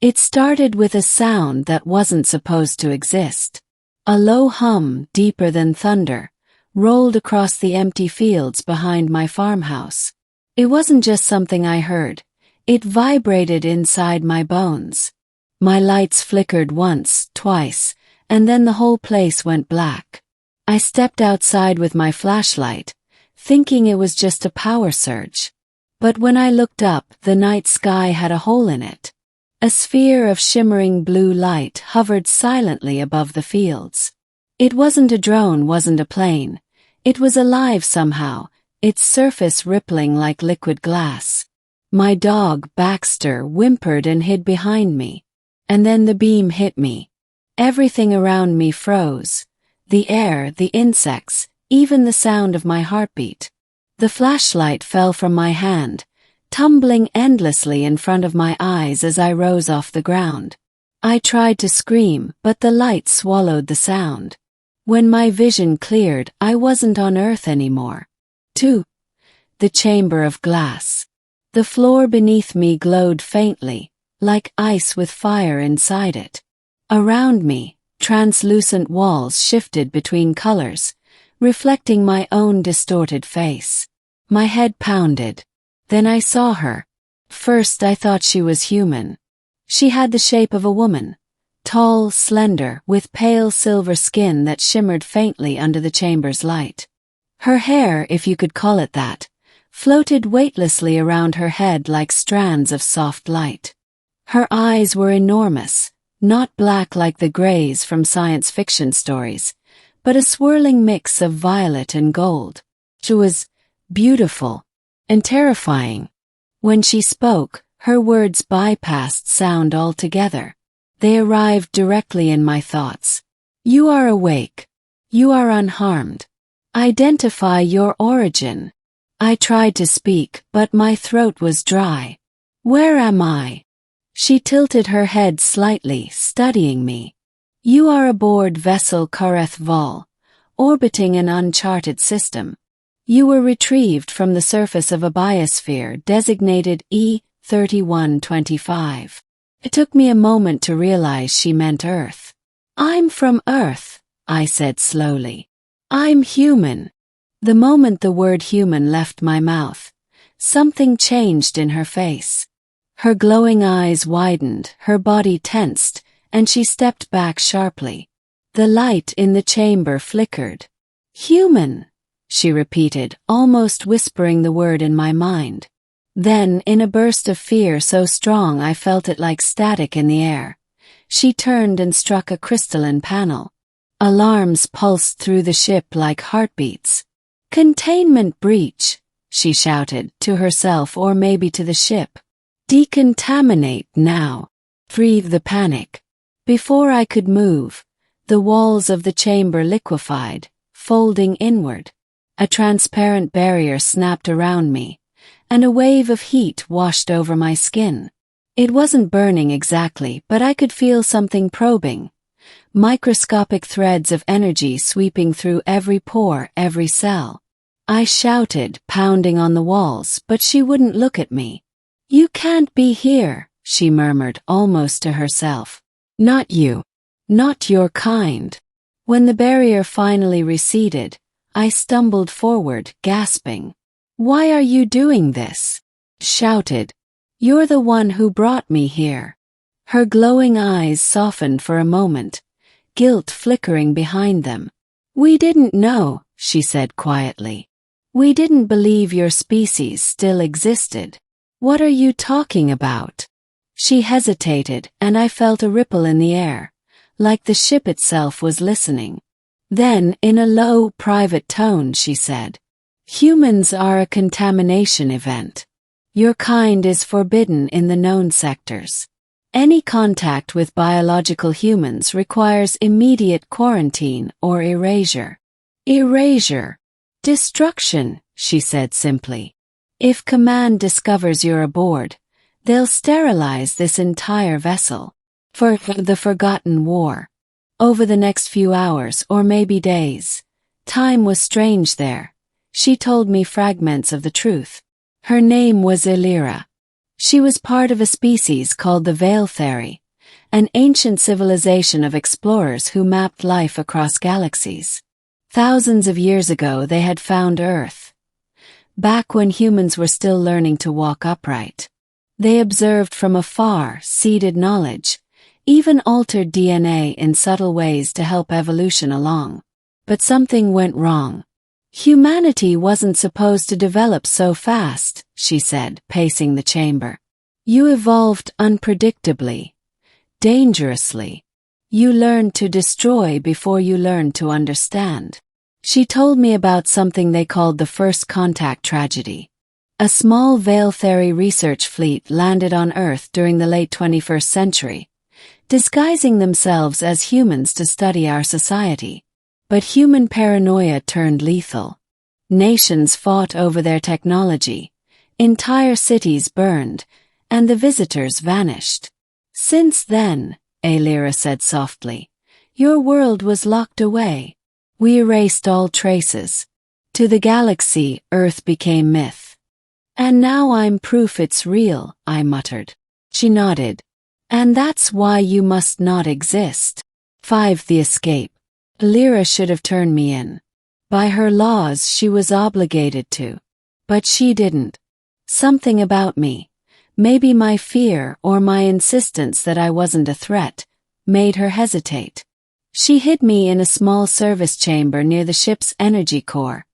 It started with a sound that wasn't supposed to exist. A low hum, deeper than thunder, rolled across the empty fields behind my farmhouse. It wasn't just something I heard. It vibrated inside my bones. My lights flickered once, twice, and then the whole place went black. I stepped outside with my flashlight, thinking it was just a power surge. But when I looked up, the night sky had a hole in it. A sphere of shimmering blue light hovered silently above the fields. It wasn't a drone, wasn't a plane. It was alive somehow, its surface rippling like liquid glass. My dog, Baxter, whimpered and hid behind me. And then the beam hit me. Everything around me froze. The air, the insects, even the sound of my heartbeat. The flashlight fell from my hand, tumbling endlessly in front of my eyes as I rose off the ground. I tried to scream, but the light swallowed the sound. When my vision cleared, I wasn't on Earth anymore. 2. The chamber of glass. The floor beneath me glowed faintly, like ice with fire inside it. Around me, translucent walls shifted between colors, reflecting my own distorted face. My head pounded. Then I saw her. First I thought she was human. She had the shape of a woman, tall, slender, with pale silver skin that shimmered faintly under the chamber's light. Her hair, if you could call it that, floated weightlessly around her head like strands of soft light. Her eyes were enormous, not black like the grays from science fiction stories, but a swirling mix of violet and gold. She was beautiful and terrifying. When she spoke, her words bypassed sound altogether. They arrived directly in my thoughts. You are awake. You are unharmed. Identify your origin. I tried to speak, but my throat was dry. Where am I? She tilted her head slightly, studying me. You are aboard vessel Kareth Vol, orbiting an uncharted system. You were retrieved from the surface of a biosphere designated E3125. It took me a moment to realize she meant Earth. I'm from Earth, I said slowly. I'm human. The moment the word human left my mouth, something changed in her face. Her glowing eyes widened, her body tensed, and she stepped back sharply. The light in the chamber flickered. Human, she repeated, almost whispering the word in my mind. Then, in a burst of fear so strong I felt it like static in the air, she turned and struck a crystalline panel. Alarms pulsed through the ship like heartbeats. Containment breach, she shouted, to herself or maybe to the ship. Decontaminate now. Breathe the panic. Before I could move, the walls of the chamber liquefied, folding inward. A transparent barrier snapped around me, and a wave of heat washed over my skin. It wasn't burning exactly, but I could feel something probing. Microscopic threads of energy sweeping through every pore, every cell. I shouted, pounding on the walls, but she wouldn't look at me. You can't be here, she murmured, almost to herself. Not you. Not your kind. When the barrier finally receded, I stumbled forward, gasping. Why are you doing this? Shouted. You're the one who brought me here. Her glowing eyes softened for a moment, guilt flickering behind them. We didn't know, she said quietly. We didn't believe your species still existed. What are you talking about? She hesitated, and I felt a ripple in the air, like the ship itself was listening. Then, in a low, private tone, she said, Humans are a contamination event. Your kind is forbidden in the known sectors. Any contact with biological humans requires immediate quarantine or erasure. Erasure. Destruction, she said simply. If Command discovers you're aboard, they'll sterilize this entire vessel. For the Forgotten War. Over the next few hours, or maybe days. Time was strange there. She told me fragments of the truth. Her name was Illyra. She was part of a species called the Veiltheri, an ancient civilization of explorers who mapped life across galaxies. Thousands of years ago they had found Earth, back when humans were still learning to walk upright. They observed from afar, seeded knowledge, even altered DNA in subtle ways to help evolution along. But something went wrong. Humanity wasn't supposed to develop so fast, she said, pacing the chamber. You evolved unpredictably, dangerously. You learned to destroy before you learned to understand. She told me about something they called the First Contact tragedy. A small Veiltheri research fleet landed on Earth during the late 21st century, disguising themselves as humans to study our society. But human paranoia turned lethal. Nations fought over their technology, entire cities burned, and the visitors vanished. Since then, Alira said softly, your world was locked away. We erased all traces. To the galaxy, Earth became myth. And now I'm proof it's real, I muttered. She nodded. And that's why you must not exist. 5. The escape. Alira should have turned me in. By her laws she was obligated to. But she didn't. Something about me, maybe my fear or my insistence that I wasn't a threat, made her hesitate. She hid me in a small service chamber near the ship's energy core,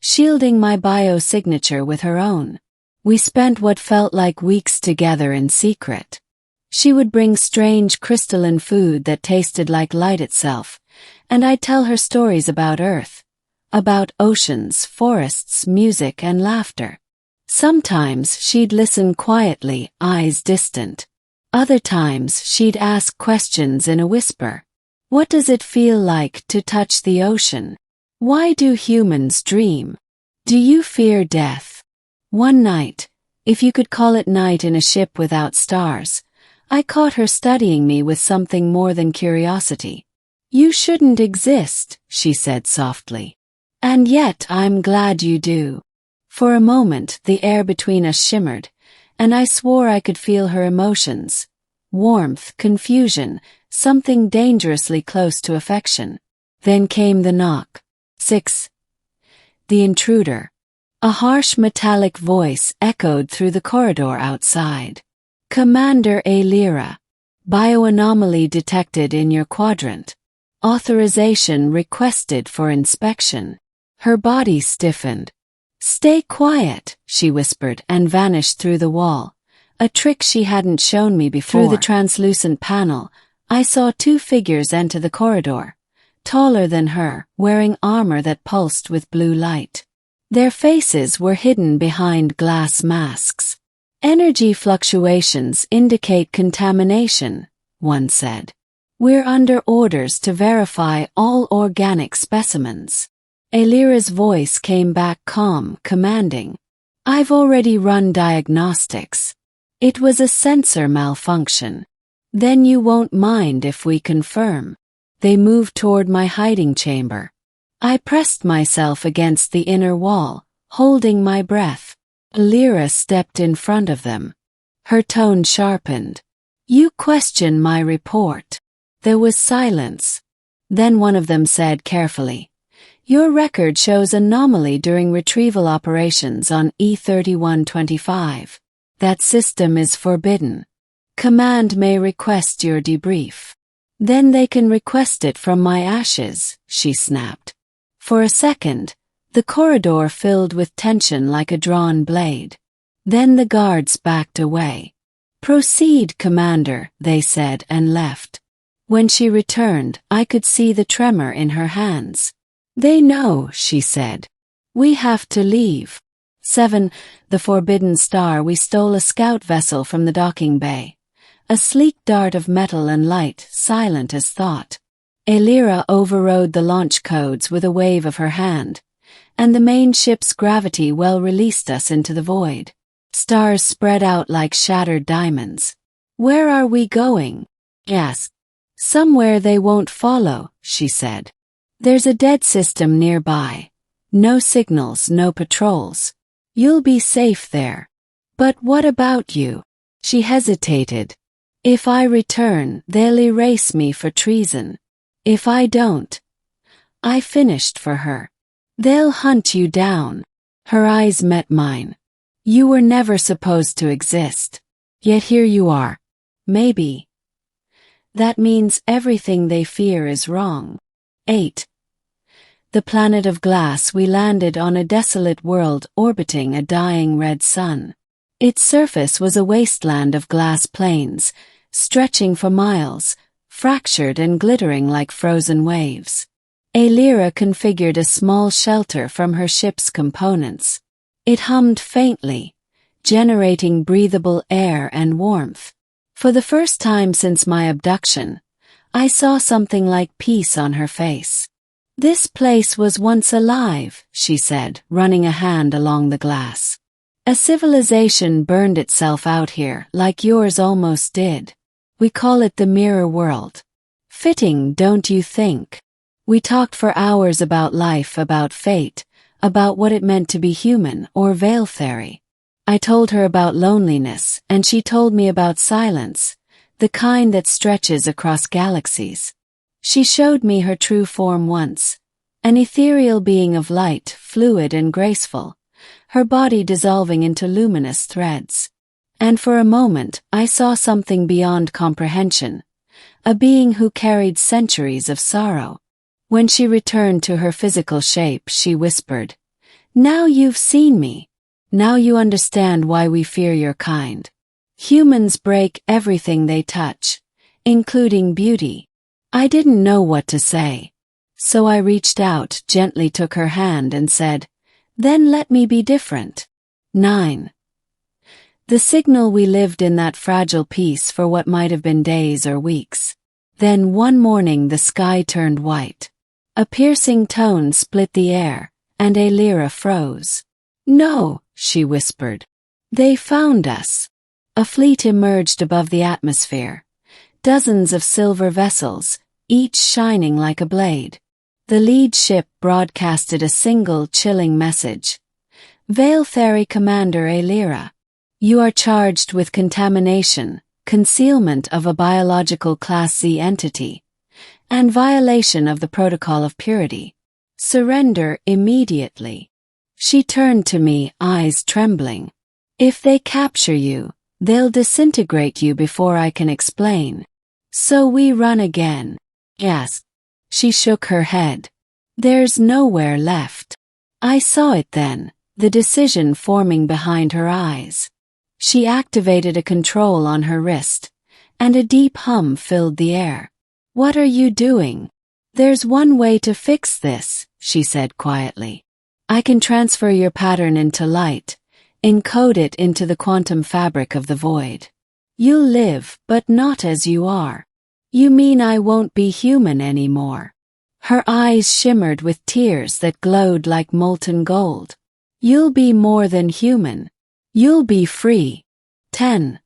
shielding my biosignature with her own. We spent what felt like weeks together in secret. She would bring strange crystalline food that tasted like light itself, and I'd tell her stories about Earth, about oceans, forests, music, and laughter. Sometimes she'd listen quietly, eyes distant. Other times she'd ask questions in a whisper. What does it feel like to touch the ocean? Why do humans dream? Do you fear death? One night, if you could call it night in a ship without stars, I caught her studying me with something more than curiosity. You shouldn't exist, she said softly. And yet I'm glad you do. For a moment the air between us shimmered, and I swore I could feel her emotions. Warmth, confusion, something dangerously close to affection. Then came the knock. 6. The intruder. A harsh metallic voice echoed through the corridor outside. Commander Alira. Bioanomaly detected in your quadrant. Authorization requested for inspection. Her body stiffened. Stay quiet, she whispered and vanished through the wall, a trick she hadn't shown me before. Through the translucent panel, I saw 2 figures enter the corridor, taller than her, wearing armor that pulsed with blue light. Their faces were hidden behind glass masks. Energy fluctuations indicate contamination, one said. We're under orders to verify all organic specimens. Alira's voice came back calm, commanding. I've already run diagnostics. It was a sensor malfunction. Then you won't mind if we confirm. They moved toward my hiding chamber. I pressed myself against the inner wall, holding my breath. Alira stepped in front of them. Her tone sharpened. You question my report. There was silence. Then one of them said carefully, your record shows anomaly during retrieval operations on E3125. That system is forbidden. Command may request your debrief. Then they can request it from my ashes, she snapped. For a second, the corridor filled with tension like a drawn blade. Then the guards backed away. Proceed, Commander, they said and left. When she returned, I could see the tremor in her hands. They know, she said. We have to leave. 7. The Forbidden Star. We stole a scout vessel from the docking bay. A sleek dart of metal and light, silent as thought. Alira overrode the launch codes with a wave of her hand, and the main ship's gravity well released us into the void. Stars spread out like shattered diamonds. Where are we going? Asked. Somewhere they won't follow, she said. There's a dead system nearby. No signals, no patrols. You'll be safe there. But what about you? She hesitated. If I return, they'll erase me for treason. If I don't, I finished for her. They'll hunt you down. Her eyes met mine. You were never supposed to exist. Yet here you are. Maybe. That means everything they fear is wrong. 8. The planet of glass. We landed on a desolate world orbiting a dying red sun. Its surface was a wasteland of glass plains, stretching for miles, fractured and glittering like frozen waves. Aelira configured a small shelter from her ship's components. It hummed faintly, generating breathable air and warmth. For the first time since my abduction, I saw something like peace on her face. This place was once alive, she said, running a hand along the glass. A civilization burned itself out here, like yours almost did. We call it the mirror world. Fitting, don't you think? We talked for hours about life, about fate, about what it meant to be human or veil theory. I told her about loneliness, and she told me about silence, the kind that stretches across galaxies. She showed me her true form once, an ethereal being of light, fluid and graceful, her body dissolving into luminous threads. And for a moment, I saw something beyond comprehension, a being who carried centuries of sorrow. When she returned to her physical shape, she whispered, "Now you've seen me. Now you understand why we fear your kind. Humans break everything they touch, including beauty." I didn't know what to say. So I reached out, gently took her hand and said, "Then let me be different." 9. The signal. We lived in that fragile peace for what might have been days or weeks. Then one morning the sky turned white. A piercing tone split the air, and Aelira froze. "No," she whispered. "They found us." A fleet emerged above the atmosphere. Dozens of silver vessels, each shining like a blade. The lead ship broadcasted a single chilling message. "Veil Theory Commander Aelira, you are charged with contamination, concealment of a biological Class Z entity, and violation of the Protocol of Purity. Surrender immediately." She turned to me, eyes trembling. "If they capture you, they'll disintegrate you before I can explain. So we run again." "Yes." She shook her head. "There's nowhere left." I saw it then, the decision forming behind her eyes. She activated a control on her wrist, and a deep hum filled the air. "What are you doing?" "There's one way to fix this," she said quietly. "I can transfer your pattern into light, encode it into the quantum fabric of the void. You'll live, but not as you are." "You mean I won't be human anymore?" Her eyes shimmered with tears that glowed like molten gold. "You'll be more than human. You'll be free." 10.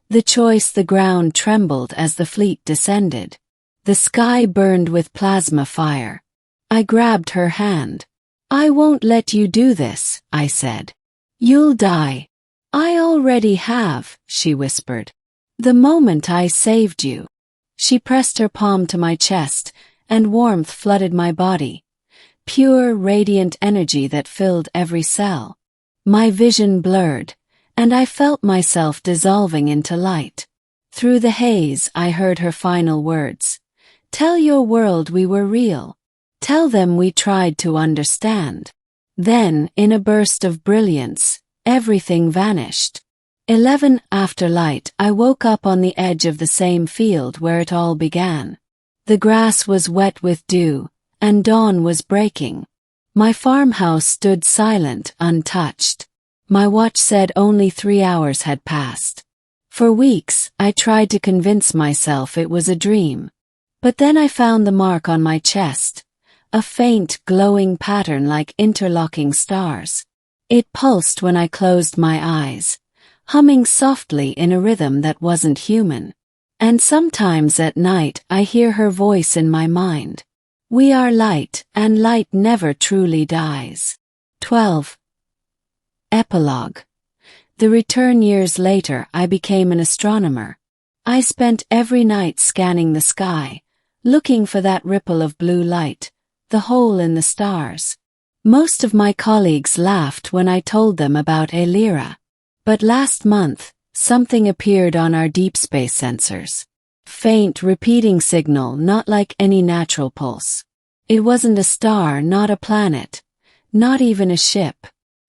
The choice. The ground trembled as the fleet descended. The sky burned with plasma fire. I grabbed her hand. "I won't let you do this," I said. "You'll die." "I already have," she whispered. "The moment I saved you." She pressed her palm to my chest, and warmth flooded my body. Pure, radiant energy that filled every cell. My vision blurred, and I felt myself dissolving into light. Through the haze, I heard her final words. "Tell your world we were real. Tell them we tried to understand." Then, in a burst of brilliance, everything vanished. 11. After light, I woke up on the edge of the same field where it all began. The grass was wet with dew, and dawn was breaking. My farmhouse stood silent, untouched. My watch said only 3 hours had passed. For weeks, I tried to convince myself it was a dream. But then I found the mark on my chest, a faint, glowing pattern like interlocking stars. It pulsed when I closed my eyes, humming softly in a rhythm that wasn't human. And sometimes at night I hear her voice in my mind. "We are light, and light never truly dies." 12. Epilogue. The return years later, I became an astronomer. I spent every night scanning the sky, looking for that ripple of blue light, the hole in the stars. Most of my colleagues laughed when I told them about Lyra. But last month, something appeared on our deep space sensors. Faint, repeating signal, not like any natural pulse. It wasn't a star, not a planet, not even a ship.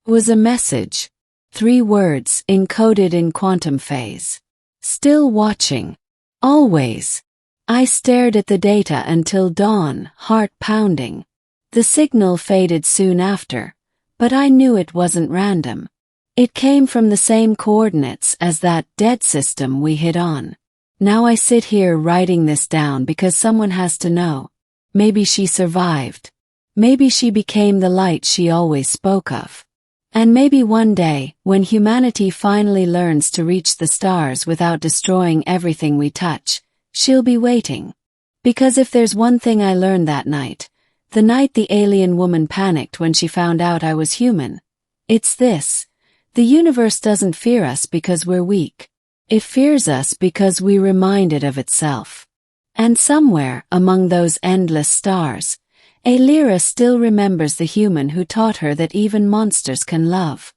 It was a message. 3 words encoded in quantum phase. Still watching. Always. I stared at the data until dawn, heart pounding. The signal faded soon after, but I knew it wasn't random. It came from the same coordinates as that dead system we hit on. Now I sit here writing this down because someone has to know. Maybe she survived. Maybe she became the light she always spoke of. And maybe one day, when humanity finally learns to reach the stars without destroying everything we touch, she'll be waiting. Because if there's one thing I learned that night, the night the alien woman panicked when she found out I was human, it's this: the universe doesn't fear us because we're weak. It fears us because we remind it of itself. And somewhere among those endless stars, Lyra still remembers the human who taught her that even monsters can love.